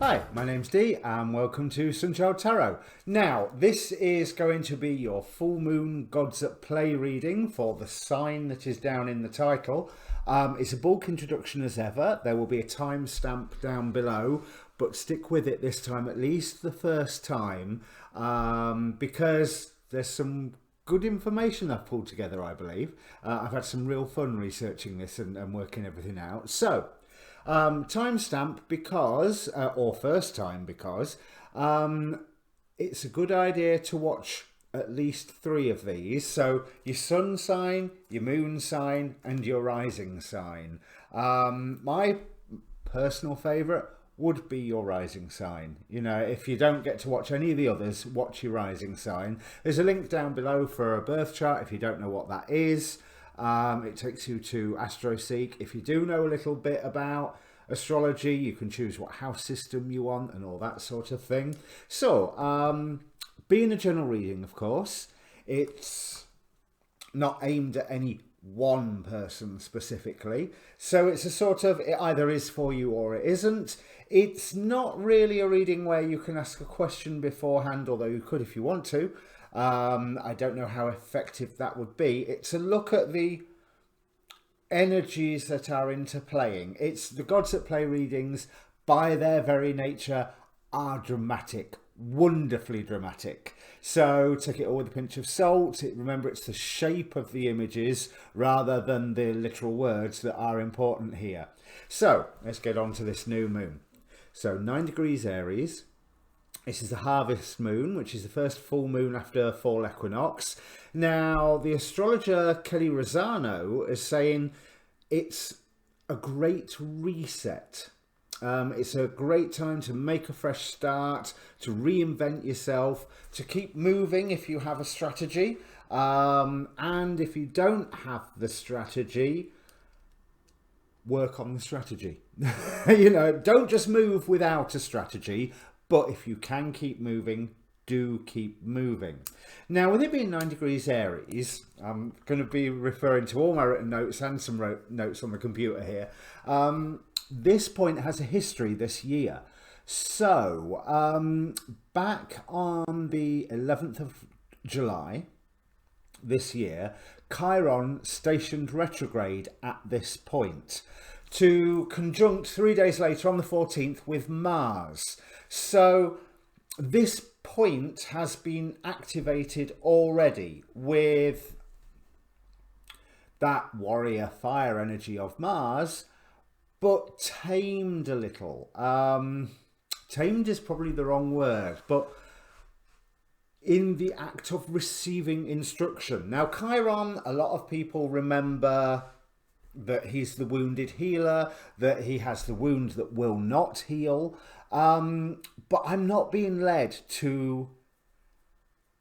Hi, my name's Dee and welcome to Untitled Tarot. Now, this is going to be your full moon gods at play reading for the sign that is down in the title. It's a bulk introduction as ever. There will be a timestamp down below, but stick with it this time, at least the first time, because there's some good information I've pulled together, I believe. I've had some real fun researching this and working everything out. So, timestamp because, or first time because, it's a good idea to watch at least 3 of these. So your sun sign, your moon sign and your rising sign. My personal favourite would be your rising sign. You know, if you don't get to watch any of the others, watch your rising sign. There's a link down below for a birth chart if you don't know what that is. It takes you to AstroSeek. If you do know a little bit about astrology, you can choose what house system you want and all that sort of thing. So, being a general reading, of course, it's not aimed at any one person specifically. So it's a sort of, it either is for you or it isn't. It's not really a reading where you can ask a question beforehand, although you could if you want to. I don't know how effective that would be. It's a look at the energies that are interplaying. It's the gods at play readings, by their very nature, are dramatic, wonderfully dramatic. So take it all with a pinch of salt. Remember, it's the shape of the images rather than the literal words that are important here. So let's get on to this new moon. So 9 degrees Aries. This is the harvest moon, which is the first full moon after fall equinox. Now, the astrologer Kelly Rosano is saying it's a great reset. It's a great time to make a fresh start, to reinvent yourself, to keep moving if you have a strategy. And if you don't have the strategy, work on the strategy. You know, don't just move without a strategy. But if you can keep moving, do keep moving. Now, with it being 9 degrees Aries, I'm going to be referring to all my written notes and some notes on the computer here. This point has a history this year. So, back on the 11th of July this year, Chiron stationed retrograde at this point to conjunct 3 days later on the 14th with Mars. So this point has been activated already with that warrior fire energy of Mars, but tamed a little. Tamed is probably the wrong word, but in the act of receiving instruction. Now, Chiron, a lot of people remember that he's the wounded healer, that he has the wound that will not heal. But I'm not being led to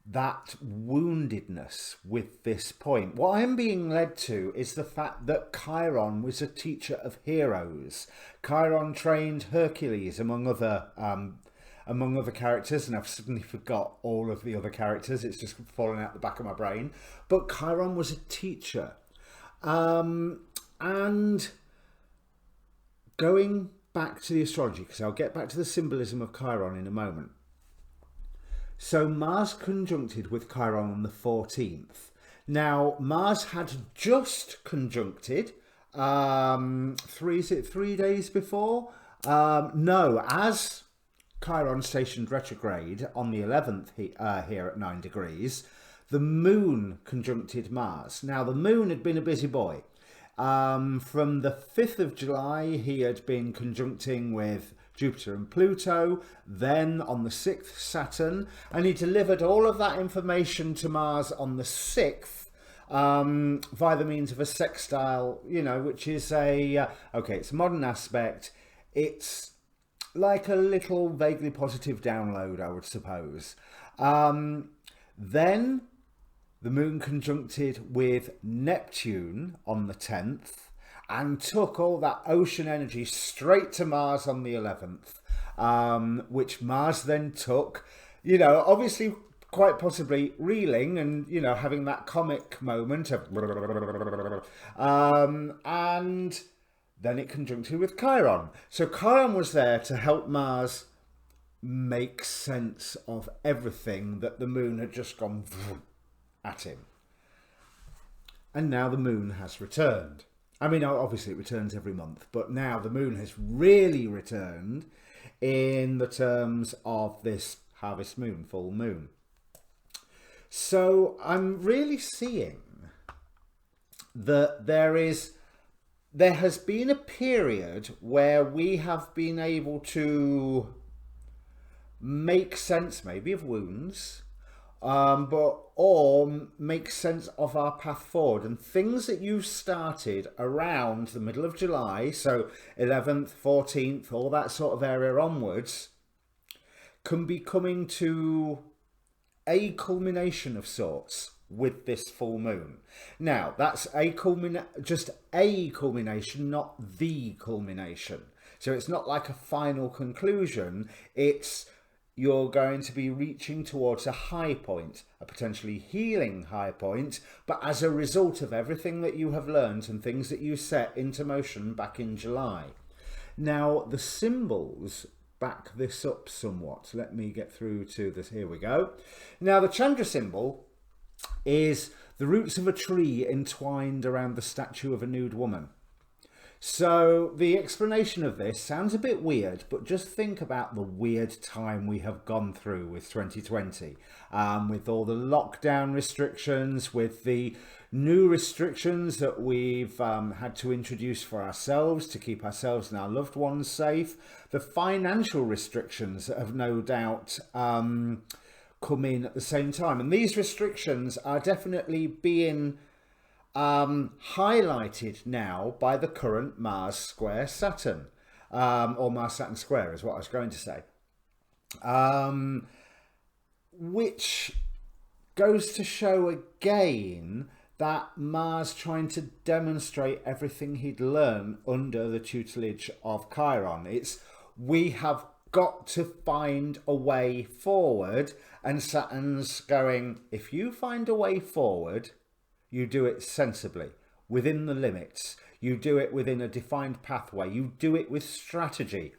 that woundedness with this point. What I'm being led to is the fact that Chiron was a teacher of heroes. Chiron trained Hercules, among other characters, and I've suddenly forgot all of the other characters. It's just fallen out the back of my brain. But Chiron was a teacher. And going back to the astrology, because I'll get back to the symbolism of Chiron in a moment. So Mars conjuncted with Chiron on the 14th. Now, Mars had just conjuncted 3 days before? No, as Chiron stationed retrograde on the 11th here at 9 degrees, the moon conjuncted Mars. Now, the moon had been a busy boy. From the 5th of July, he had been conjuncting with Jupiter and Pluto, then on the 6th, Saturn, and he delivered all of that information to Mars on the 6th via the means of a sextile, you know, which is it's a modern aspect. It's like a little vaguely positive download, I would suppose. Then the moon conjuncted with Neptune on the 10th and took all that ocean energy straight to Mars on the 11th, which Mars then took, you know, obviously quite possibly reeling and, you know, having that comic moment of and then it conjuncted with Chiron. So Chiron was there to help Mars make sense of everything that the moon had just gone at him. And now the moon has returned. I mean, obviously it returns every month, but now the moon has really returned in the terms of this harvest moon, full moon. So I'm really seeing that there has been a period where we have been able to make sense maybe of wounds, or make sense of our path forward, and things that you started around the middle of July, so 11th, 14th, all that sort of area onwards, can be coming to a culmination of sorts with this full moon. Now, that's just a culmination, not the culmination. So it's not like a final conclusion. It's you're going to be reaching towards a high point, a potentially healing high point, but as a result of everything that you have learned and things that you set into motion back in July. Now, the symbols back this up somewhat. Let me get through to this. Here we go. Now, the Chandra symbol is the roots of a tree entwined around the statue of a nude woman. So the explanation of this sounds a bit weird, but just think about the weird time we have gone through with 2020, with all the lockdown restrictions, with the new restrictions that we've had to introduce for ourselves to keep ourselves and our loved ones safe, the financial restrictions that have no doubt come in at the same time. And these restrictions are definitely being highlighted now by the current Mars square Saturn, or Mars Saturn square is what I was going to say, which goes to show again that Mars trying to demonstrate everything he'd learned under the tutelage of Chiron. It's we have got to find a way forward, and Saturn's going, if you find a way forward, you do it sensibly, within the limits. You do it within a defined pathway. You do it with strategy.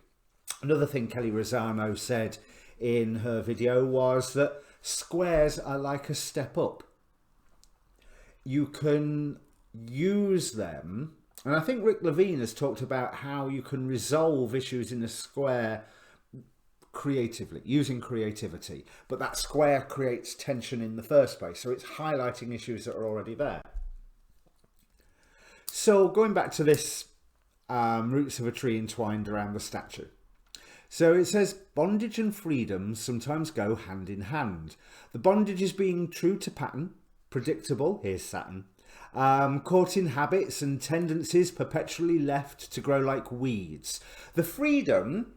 Another thing Kelly Rosano said in her video was that squares are like a step up. You can use them, and I think Rick Levine has talked about how you can resolve issues in a square creatively, using creativity, but that square creates tension in the first place, so it's highlighting issues that are already there. So going back to this roots of a tree entwined around the statue, so it says bondage and freedom sometimes go hand in hand. The bondage is being true to pattern, predictable, here's Saturn, caught in habits and tendencies perpetually left to grow like weeds. The freedom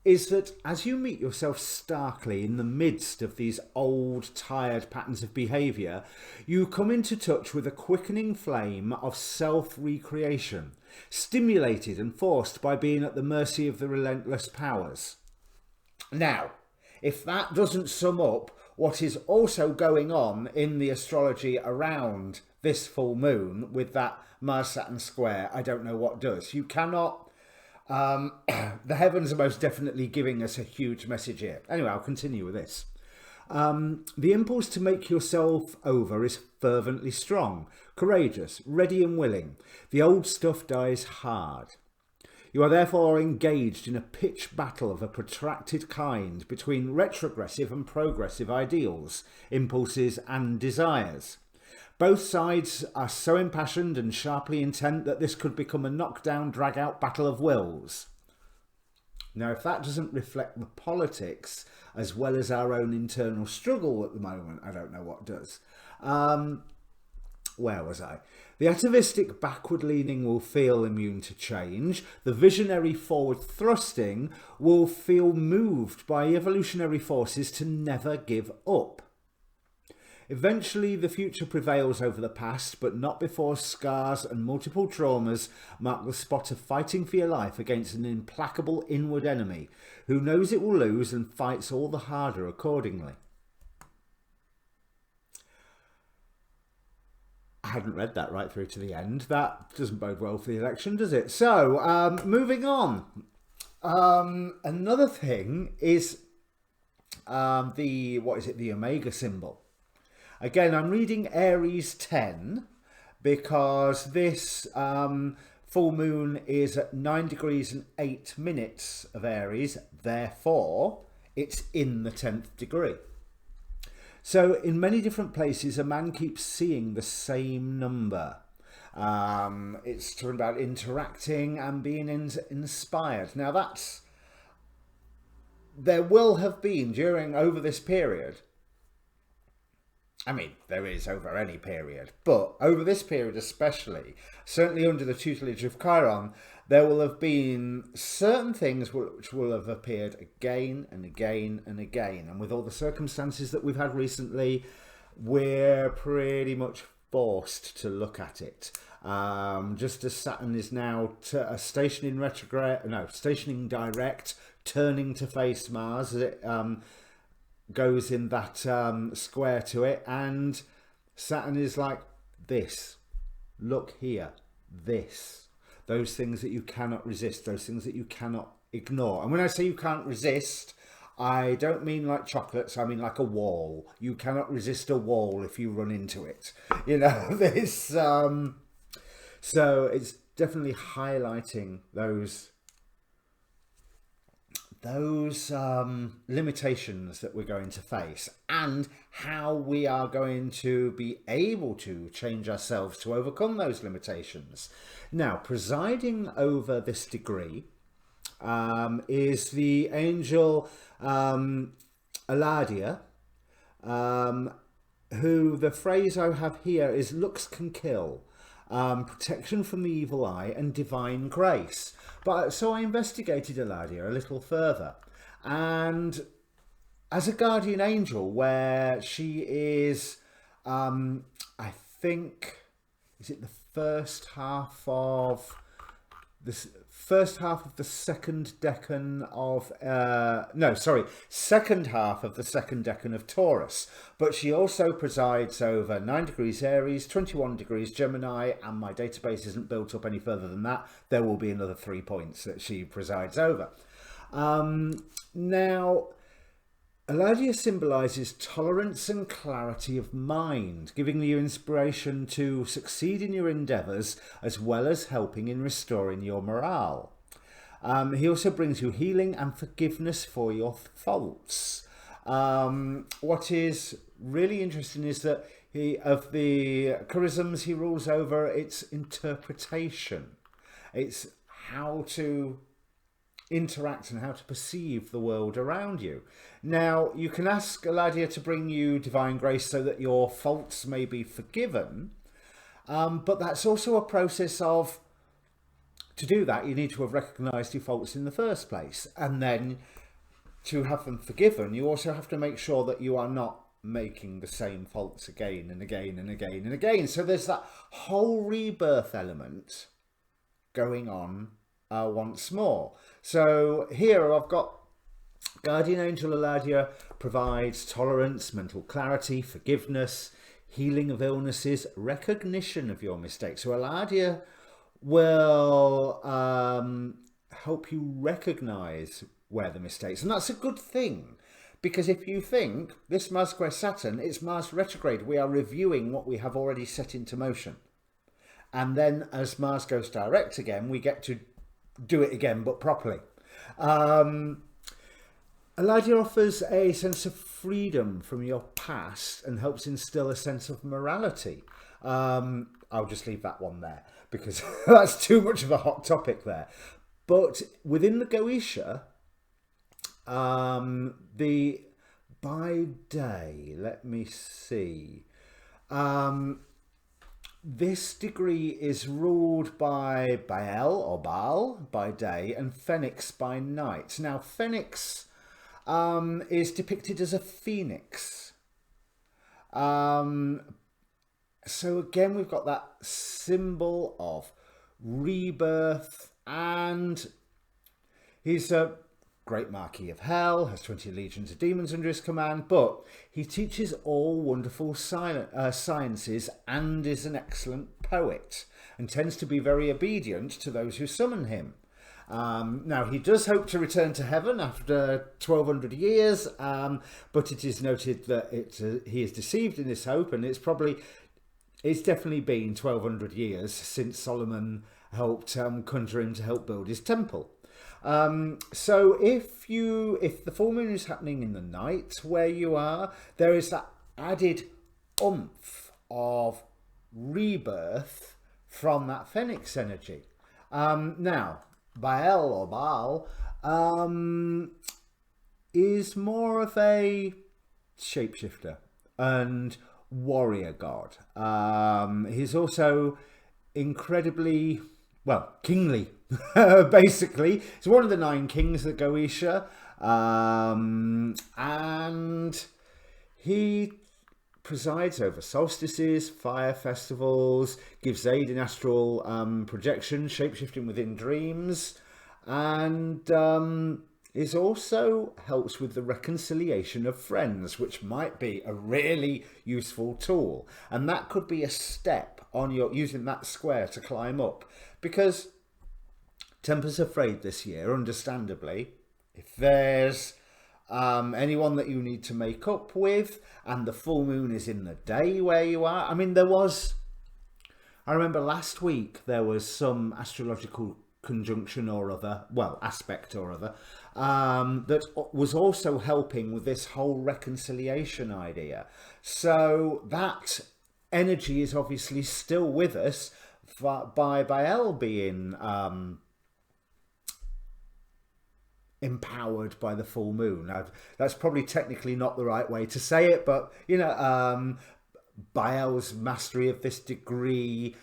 is that as you meet yourself starkly in the midst of these old, tired patterns of behaviour, you come into touch with a quickening flame of self-recreation, stimulated and forced by being at the mercy of the relentless powers. Now, if that doesn't sum up what is also going on in the astrology around this full moon with that Mars-Saturn square, I don't know what does. You cannot... the heavens are most definitely giving us a huge message here. Anyway, I'll continue with this. The impulse to make yourself over is fervently strong, courageous, ready and willing. The old stuff dies hard. You are therefore engaged in a pitched battle of a protracted kind between retrogressive and progressive ideals, impulses and desires. Both sides are so impassioned and sharply intent that this could become a knockdown, drag-out battle of wills. Now, if that doesn't reflect the politics as well as our own internal struggle at the moment, I don't know what does. Where was I? The atavistic backward-leaning will feel immune to change. The visionary forward-thrusting will feel moved by evolutionary forces to never give up. Eventually, the future prevails over the past, but not before scars and multiple traumas mark the spot of fighting for your life against an implacable inward enemy who knows it will lose and fights all the harder accordingly. I hadn't read that right through to the end. That doesn't bode well for the election, does it? So, moving on. Another thing is the Omega symbol. Again, I'm reading Aries 10 because this full moon is at 9 degrees and 8 minutes of Aries, therefore it's in the 10th degree. So in many different places, a man keeps seeing the same number. It's talking about interacting and being inspired. Now there will have been over this period, I mean, there is over any period, but over this period especially, certainly under the tutelage of Chiron, there will have been certain things which will have appeared again and again and again. And with all the circumstances that we've had recently, we're pretty much forced to look at it. Just as Saturn is now stationing direct, turning to face Mars as it goes in that square to it, and Saturn is like this, look here, this, those things that you cannot resist, those things that you cannot ignore. And when I say you can't resist, I don't mean like chocolates, I mean like a wall. You cannot resist a wall if you run into it, you know. This so it's definitely highlighting those limitations that we're going to face, and how we are going to be able to change ourselves to overcome those limitations. Now, presiding over this degree is the angel Eladia, who the phrase I have here is looks can kill, protection from the evil eye and divine grace. But so I investigated Eladia a little further, and as a guardian angel, where she is, I think, is it the first half of the second decan of second half of the second decan of Taurus, but she also presides over 9 degrees Aries, 21 degrees Gemini, and my database isn't built up any further than that. There will be another 3 points that she presides over. Now, Eladia symbolises tolerance and clarity of mind, giving you inspiration to succeed in your endeavours, as well as helping in restoring your morale. He also brings you healing and forgiveness for your faults. What is really interesting is that of the charisms he rules over, it's interpretation. It's how to interact and how to perceive the world around you. Now, you can ask Eladia to bring you divine grace so that your faults may be forgiven, but that's also a process of, to do that, you need to have recognised your faults in the first place, and then to have them forgiven, you also have to make sure that you are not making the same faults again and again and again and again. So there's that whole rebirth element going on once more. So here I've got Guardian Angel Eladia provides tolerance, mental clarity, forgiveness, healing of illnesses, recognition of your mistakes. So Eladia will help you recognize where the mistakes, and that's a good thing, because if you think this Mars square Saturn, it's Mars retrograde, we are reviewing what we have already set into motion, and then as Mars goes direct again, we get to do it again, but properly. Eladia offers a sense of freedom from your past and helps instill a sense of morality. I'll just leave that one there because that's too much of a hot topic there. But within the Goetia, the by day, let me see. This degree is ruled by Baal by day and Phoenix by night. Now, Phoenix is depicted as a phoenix. So again, we've got that symbol of rebirth, and he's a great Marquis of Hell, has 20 legions of demons under his command, but he teaches all wonderful sciences and is an excellent poet and tends to be very obedient to those who summon him. Now, he does hope to return to heaven after 1200 years, but it is noted that he is deceived in this hope, and it's definitely been 1200 years since Solomon helped conjure him to help build his temple. So if the full moon is happening in the night where you are, there is that added oomph of rebirth from that phoenix energy. Now, Baal or Baal is more of a shapeshifter and warrior god. He's also incredibly, well, kingly. Basically, he's one of the 9 kings of Goetia, and he presides over solstices, fire festivals, gives aid in astral projection, shapeshifting within dreams, and is also helps with the reconciliation of friends, which might be a really useful tool. And that could be a step on your using that square to climb up, because Temper's afraid this year, understandably. If there's anyone that you need to make up with, and the full moon is in the day where you are. I mean, I remember last week there was some astrological conjunction or other, well, aspect or other, that was also helping with this whole reconciliation idea. So that energy is obviously still with us by Baal being empowered by the full moon. Now, that's probably technically not the right way to say it, but you know, Baal's mastery of this degree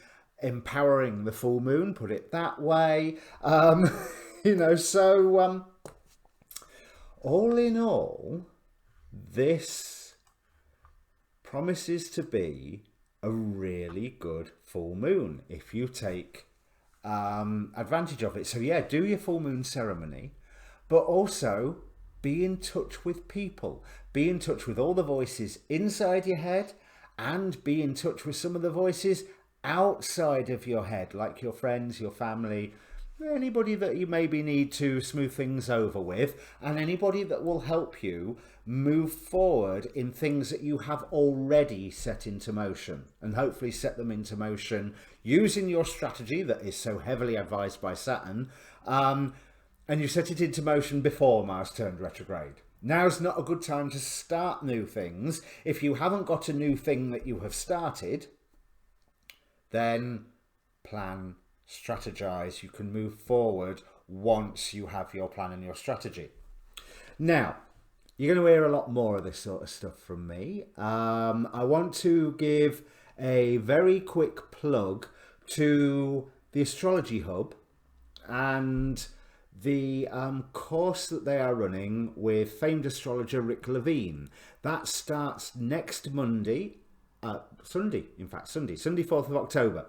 empowering the full moon, put it that way. You know, so all in all, this promises to be a really good full moon if you take advantage of it. So yeah, do your full moon ceremony, but also be in touch with people. Be in touch with all the voices inside your head, and be in touch with some of the voices outside of your head, like your friends, your family, anybody that you maybe need to smooth things over with, and anybody that will help you move forward in things that you have already set into motion, and hopefully set them into motion using your strategy that is so heavily advised by Saturn. And you set it into motion before Mars turned retrograde. Now's not a good time to start new things. If you haven't got a new thing that you have started, then plan, strategize. You can move forward once you have your plan and your strategy. Now, you're going to hear a lot more of this sort of stuff from me. I want to give a very quick plug to the Astrology Hub and the course that they are running with famed astrologer Rick Levine. That starts next Sunday, 4th of October.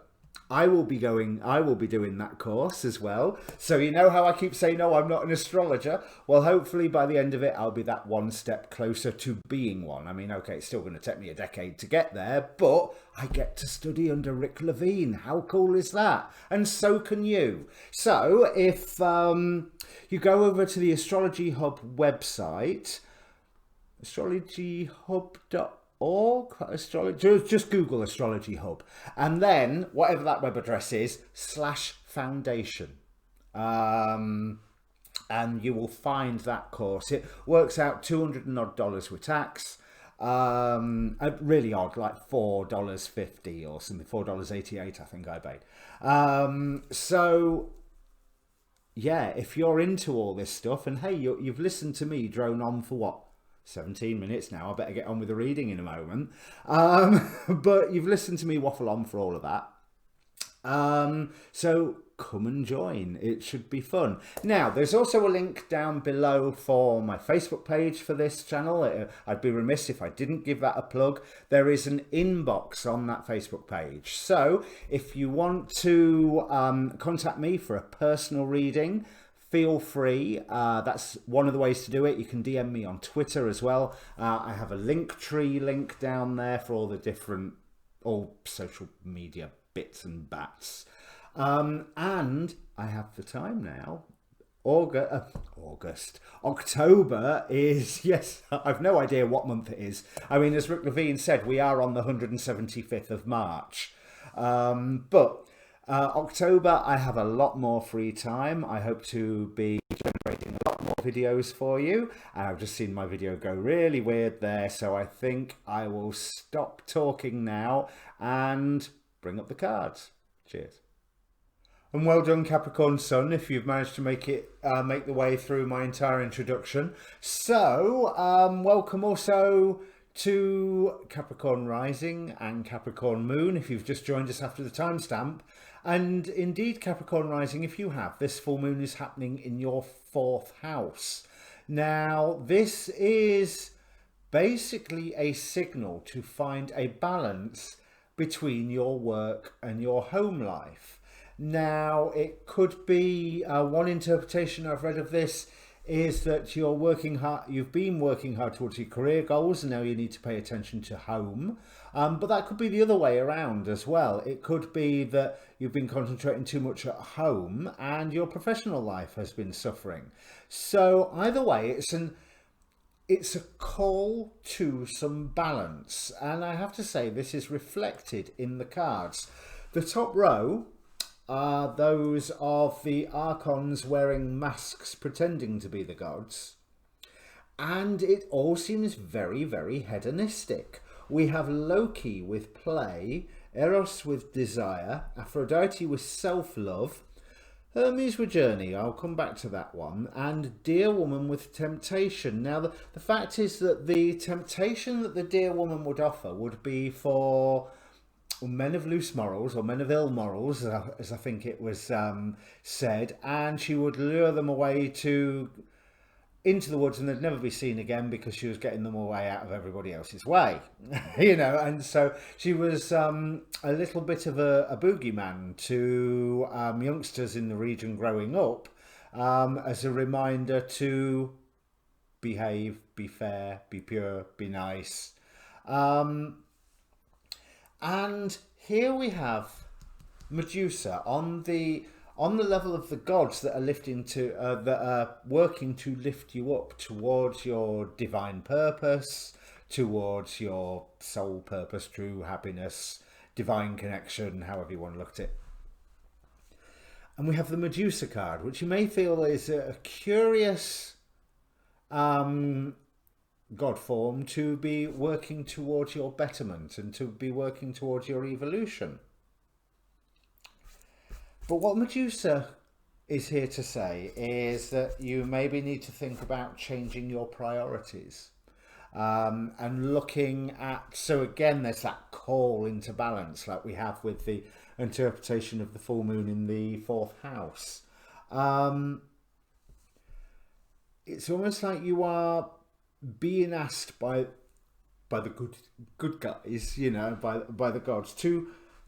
I will be doing that course as well. So you know how I keep saying, no, I'm not an astrologer? Well, hopefully by the end of it, I'll be that one step closer to being one. I mean, okay, it's still going to take me a decade to get there, but I get to study under Rick Levine. How cool is that? And so can you. So if you go over to the Astrology Hub website, astrologyhub.org, just Google Astrology Hub, and then whatever that web address is /foundation, and you will find that course. It works out $200 and odd with tax, really odd, like $4.50 or something, $4.88 I think I paid. So yeah, if you're into all this stuff, and hey, you've listened to me drone on for what, 17 minutes now, I better get on with the reading in a moment. But you've listened to me waffle on for all of that. So come and join. It should be fun. Now, there's also a link down below for my Facebook page for this channel. I'd be remiss if I didn't give that a plug. There is an inbox on that Facebook page. So if you want to contact me for a personal reading, feel free. That's one of the ways to do it. You can DM me on Twitter as well. I have a Linktree link down there for all the different social media bits and bats. And I have the time now October is, yes, I've no idea what month it is. I mean, as Rick Levine said, we are on the 175th of March. But October, I have a lot more free time. I hope to be generating a lot more videos for you. And I've just seen my video go really weird there. So I think I will stop talking now and bring up the cards. Cheers. And well done, Capricorn Sun, if you've managed to make the way through my entire introduction. So, welcome also to Capricorn Rising and Capricorn Moon, if you've just joined us after the timestamp. And indeed, Capricorn Rising, if you have, this full moon is happening in your 4th house. Now, this is basically a signal to find a balance between your work and your home life. Now, it could be, one interpretation I've read of this is that you've been working hard towards your career goals, and now you need to pay attention to home. But that could be the other way around as well. It could be that you've been concentrating too much at home and your professional life has been suffering. So either way, it's a call to some balance. And I have to say, this is reflected in the cards. The top row are those of the archons wearing masks pretending to be the gods. And it all seems very, very hedonistic. We have Loki with play, Eros with desire, Aphrodite with self-love, Hermes with journey, I'll come back to that one, and Dear Woman with temptation. Now, the fact is that the temptation that the Dear Woman would offer would be for men of loose morals, or men of ill morals, as I think it was said, and she would lure them away into the woods, and they'd never be seen again because she was getting them away out of everybody else's way. And so she was a little bit of a boogeyman to youngsters in the region growing up, as a reminder to behave, be fair, be pure, be nice. And here we have Medusa on the level of the gods that are working to lift you up towards your divine purpose, towards your soul purpose, true happiness, divine connection, however you want to look at it. And we have the Medusa card, which you may feel is a curious God form to be working towards your betterment and to be working towards your evolution. But what Medusa is here to say is that you maybe need to think about changing your priorities, and looking at, so again, there's that call into balance like we have with the interpretation of the full moon in the 4th house. It's almost like you are being asked by the good guys, by the gods, to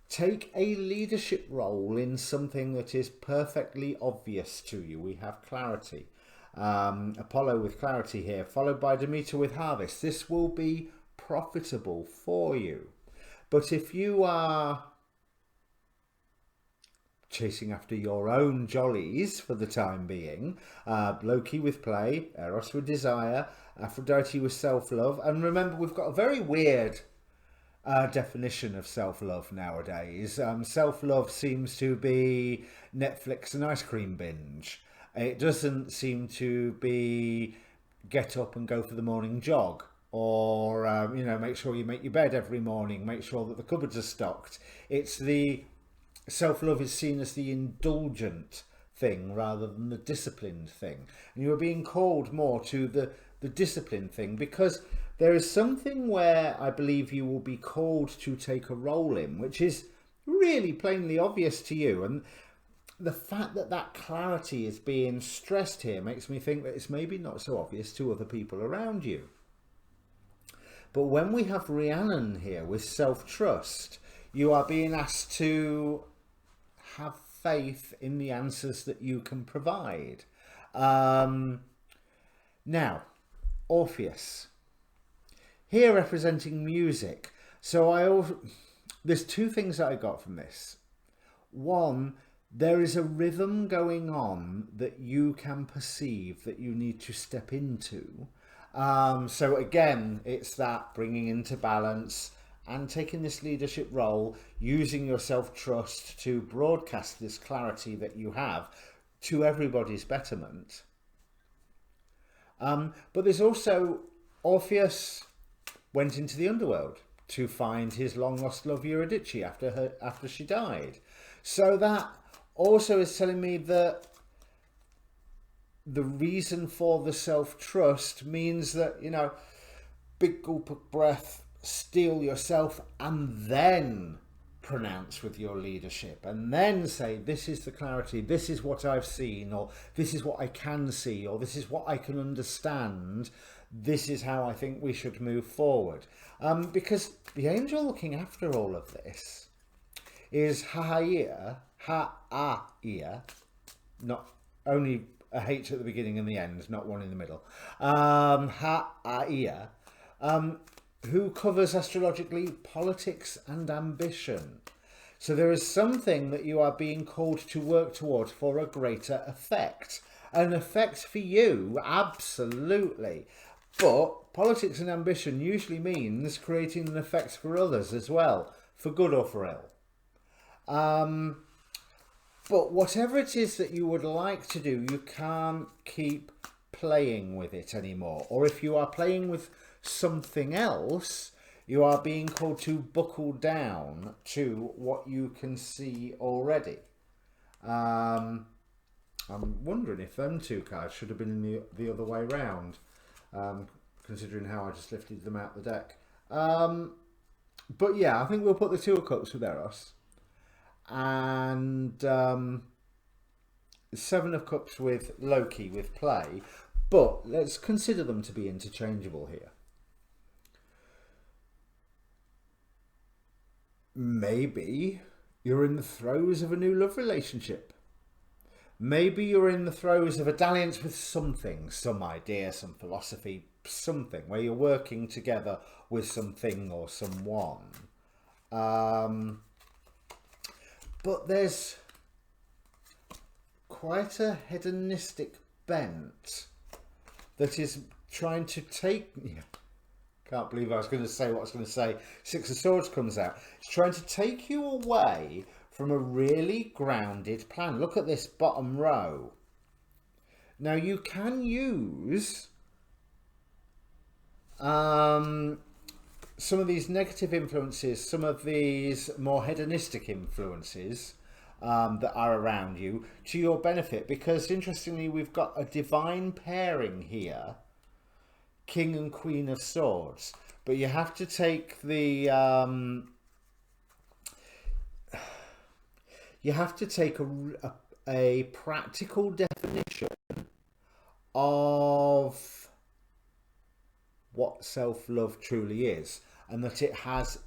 take a leadership role in something that is perfectly obvious to you. We have clarity. Apollo with clarity here, followed by Demeter with harvest. This will be profitable for you. But if you are chasing after your own jollies for the time being, Loki with play, Eros with desire, Aphrodite with self-love, and remember, we've got a very weird definition of self-love nowadays. Self-love seems to be Netflix and ice cream binge. It doesn't seem to be get up and go for the morning jog, or make sure you make your bed every morning, make sure that the cupboards are stocked. It's the self-love is seen as the indulgent thing rather than the disciplined thing, and you are being called more to the disciplined thing, because there is something where I believe you will be called to take a role in, which is really plainly obvious to you. And the fact that that clarity is being stressed here makes me think that it's maybe not so obvious to other people around you. But when we have Rhiannon here with self-trust, you are being asked to have faith in the answers that you can provide. Now, Orpheus, here representing music. So there's two things that I got from this. One, there is a rhythm going on that you can perceive that you need to step into. So again, it's that bringing into balance and taking this leadership role, using your self-trust to broadcast this clarity that you have to everybody's betterment. But there's also Orpheus went into the underworld to find his long lost love Eurydice after she died. So that also is telling me that the reason for the self-trust means that, you know, big gulp of breath, steel yourself, and then pronounce with your leadership, and then say, this is the clarity, this is what I've seen, or this is what I can see, or this is what I can understand, this is how I think we should move forward. Because the angel looking after all of this is Ha'ia, not only a H at the beginning and the end, not one in the middle. Ha'ia, who covers astrologically politics and ambition. So there is something that you are being called to work towards for a greater effect. An effect for you, absolutely. But politics and ambition usually means creating an effect for others as well, for good or for ill. But whatever it is that you would like to do, you can't keep playing with it anymore. Or if you are playing with something else, you are being called to buckle down to what you can see already. I'm wondering if them two cards should have been in the other way round, considering how I just lifted them out the deck. But yeah, I think we'll put the Two of Cups with Eros, and Seven of Cups with Loki, with play, but let's consider them to be interchangeable here. Maybe you're in the throes of a new love relationship. Maybe you're in the throes of a dalliance with something, some idea, some philosophy, something where you're working together with something or someone. But there's quite a hedonistic bent that is trying to take... Yeah, can't believe I was going to say what I was going to say. Six of Swords comes out. It's trying to take you away from a really grounded plan. Look at this bottom row. Now you can use some of these negative influences, some of these more hedonistic influences that are around you to your benefit, because interestingly we've got a divine pairing here, King and Queen of Swords, but you have to take the you have to take a practical definition of what self-love truly is, and that it has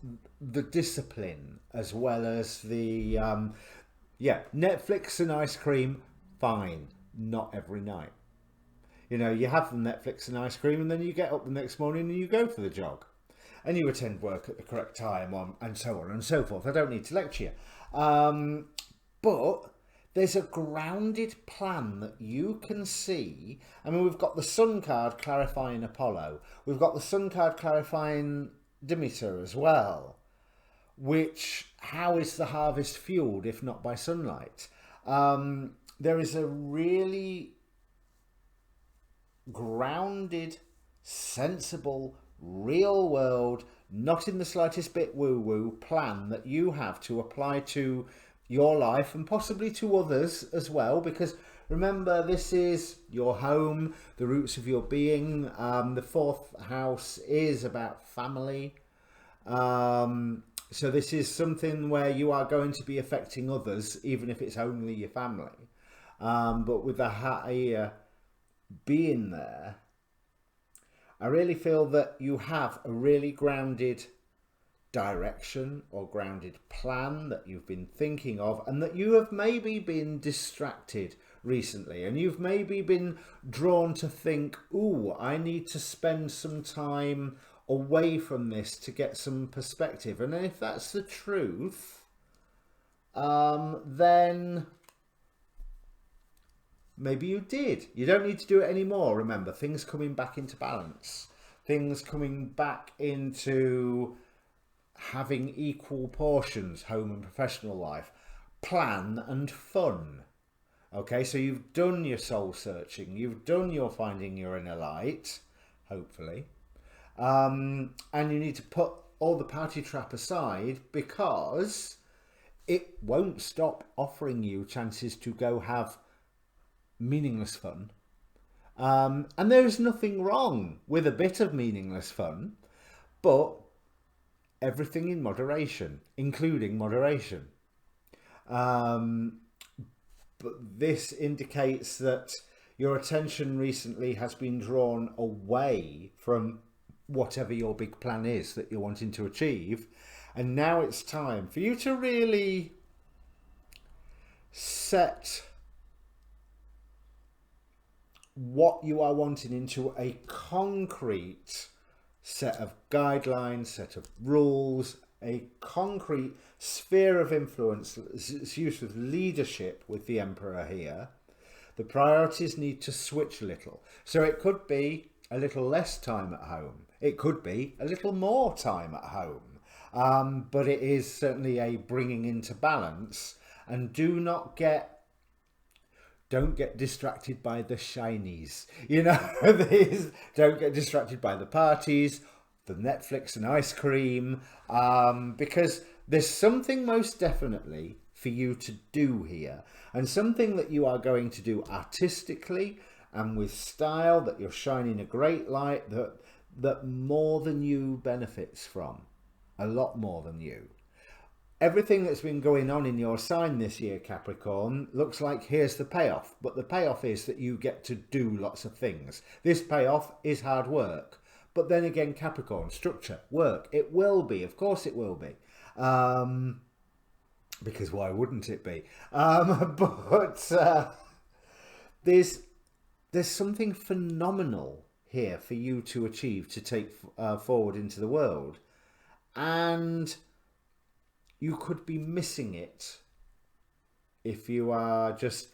the discipline as well as the yeah, Netflix and ice cream, fine, not every night. You know, you have the Netflix and ice cream, and then you get up the next morning and you go for the jog, and you attend work at the correct time, and so on and so forth. I don't need to lecture you. But there's a grounded plan that you can see. I mean, we've got the Sun card clarifying Apollo. We've got the Sun card clarifying Demeter as well. Which, how is the harvest fueled if not by sunlight? There is a really grounded, sensible, real world, not in the slightest bit woo-woo plan that you have to apply to your life and possibly to others as well, because remember, this is your home, the roots of your being. The fourth house is about family. So this is something where you are going to be affecting others, even if it's only your family. But with the Ha'ia being there, I really feel that you have a really grounded direction or grounded plan that you've been thinking of, and that you have maybe been distracted recently, and you've maybe been drawn to think, ooh, I need to spend some time away from this to get some perspective. And if that's the truth, then Maybe you did. You don't need to do it anymore. Remember, things coming back into balance. Things coming back into having equal portions, home and professional life. Plan and fun. Okay, so you've done your soul searching. You've done your finding your inner light, hopefully. And you need to put all the party trap aside because it won't stop offering you chances to go have meaningless fun. And there's nothing wrong with a bit of meaningless fun, but everything in moderation, including moderation. But this indicates that your attention recently has been drawn away from whatever your big plan is that you're wanting to achieve. And now it's time for you to really set what you are wanting into a concrete set of guidelines, set of rules, a concrete sphere of influence. It's used with leadership with the Emperor here. The priorities need to switch a little. So it could be a little less time at home. It could be a little more time at home. But it is certainly a bringing into balance. And don't get distracted by the shinies. You know, don't get distracted by the parties, the Netflix and ice cream, because there's something most definitely for you to do here, and something that you are going to do artistically and with style, that you're shining a great light, that more than you benefits from, a lot more than you. Everything that's been going on in your sign this year, Capricorn, looks like here's the payoff. But the payoff is that you get to do lots of things. This payoff is hard work. But then again, Capricorn, structure, work. It will be. Of course it will be. Because why wouldn't it be? There's something phenomenal here for you to achieve, to take forward into the world. And you could be missing it if you are just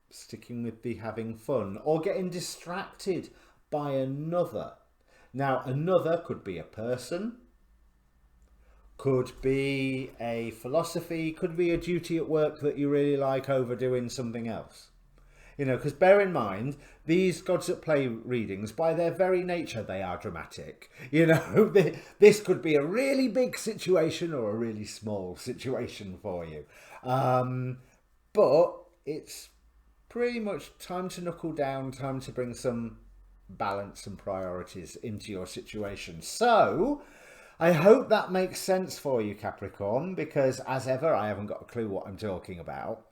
sticking with the having fun or getting distracted by another. Now, another could be a person, could be a philosophy, could be a duty at work that you really like over doing something else. You know, because bear in mind, these Gods at Play readings, by their very nature, they are dramatic. You know, this could be a really big situation or a really small situation for you. But it's pretty much time to knuckle down, time to bring some balance and priorities into your situation. So I hope that makes sense for you, Capricorn, because as ever, I haven't got a clue what I'm talking about.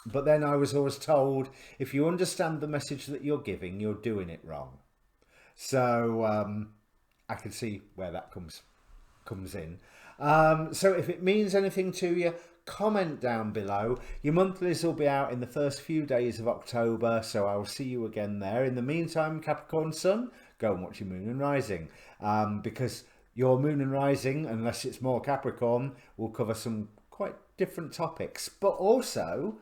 But then I was always told, if you understand the message that you're giving, you're doing it wrong. So I can see where that comes in. So if it means anything to you, comment down below. Your monthlies will be out in the first few days of October, so I will see you again there. In the meantime, Capricorn Sun, go and watch your Moon and Rising, because your Moon and Rising, unless it's more Capricorn, will cover some quite different topics. But also,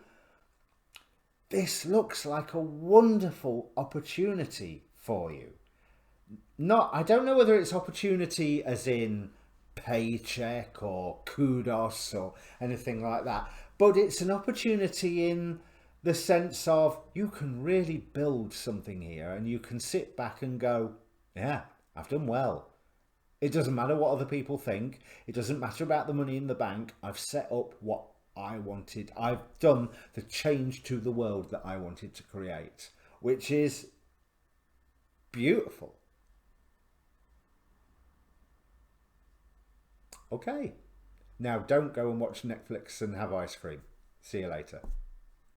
this looks like a wonderful opportunity for you. I don't know whether it's opportunity as in paycheck or kudos or anything like that, but it's an opportunity in the sense of you can really build something here and you can sit back and go, yeah, I've done well. It doesn't matter what other people think. It doesn't matter about the money in the bank. I've set up what I wanted. I've done the change to the world that I wanted to create, which is beautiful. Okay, now don't go and watch Netflix and have ice cream. See you later.